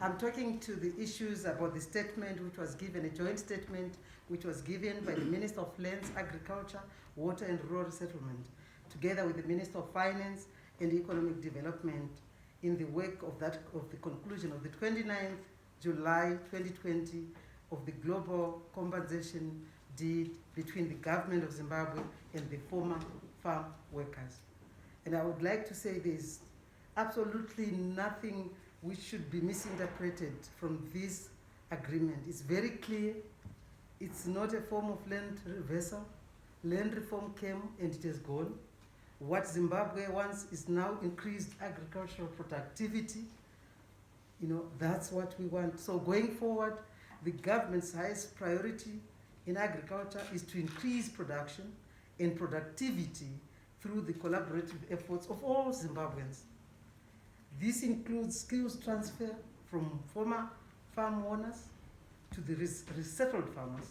I'm talking to the issues about the statement which was given, a joint statement which was given by the Minister of Lands, Agriculture, Water and Rural Settlement, together with the Minister of Finance and Economic Development in the wake of the conclusion of the 29th July 2020 of the global compensation deed between the government of Zimbabwe and the former farm workers. And I would like to say there's absolutely nothing which should be misinterpreted from this agreement. It's very clear. It's not a form of land reversal. Land reform came and it has gone. What Zimbabwe wants is now increased agricultural productivity. That's what we want. So going forward, the government's highest priority in agriculture is to increase production and productivity through the collaborative efforts of all Zimbabweans. This includes skills transfer from former farm owners to the resettled farmers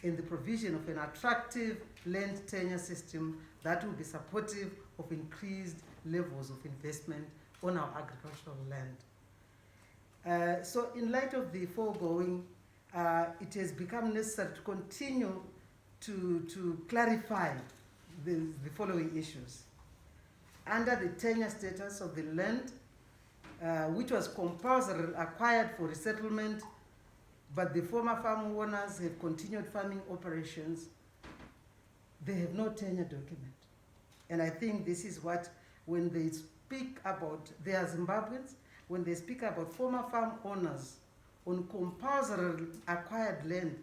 and the provision of an attractive land tenure system that will be supportive of increased levels of investment on our agricultural land. So in light of the foregoing, it has become necessary to continue to clarify the following issues. Under the tenure status of the land, which was compulsory acquired for resettlement, but the former farm owners have continued farming operations, they have no tenure document. And I think this is what, when they speak about, they are Zimbabweans, when they speak about former farm owners on compulsory acquired land,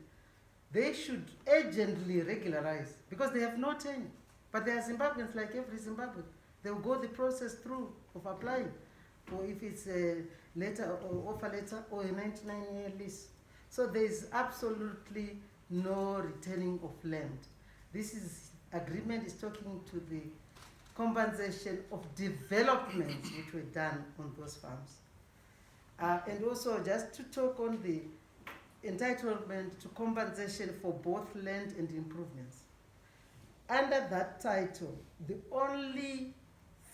they should urgently regularize because they have no tenure. But they are Zimbabweans like every Zimbabwean. They will go the process through of applying, or if it's a letter or offer letter or a 99-year lease. So there is absolutely no returning of land. This agreement is talking to the compensation of developments which were done on those farms. And also just to talk on the entitlement to compensation for both land and improvements. Under that title, the only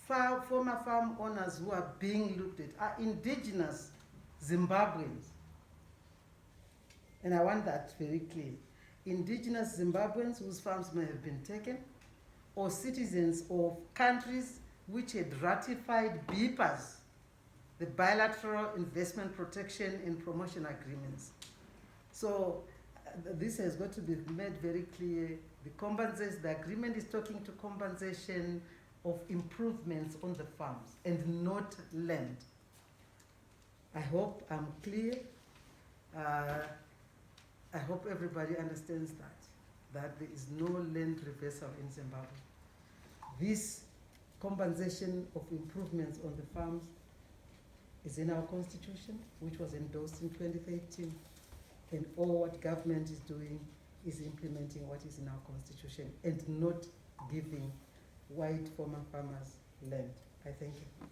former farm owners who are being looked at are indigenous Zimbabweans. And I want that very clear. Indigenous Zimbabweans whose farms may have been taken, or citizens of countries which had ratified BIPAs, the Bilateral Investment Protection and Promotion Agreements. So this has got to be made very clear. The agreement is talking to compensation of improvements on the farms and not land. I hope I'm clear. I hope everybody understands that there is no land reversal in Zimbabwe. This compensation of improvements on the farms is in our constitution, which was endorsed in 2013. And all what government is doing is implementing what is in our constitution and not giving white former farmers land. I thank you.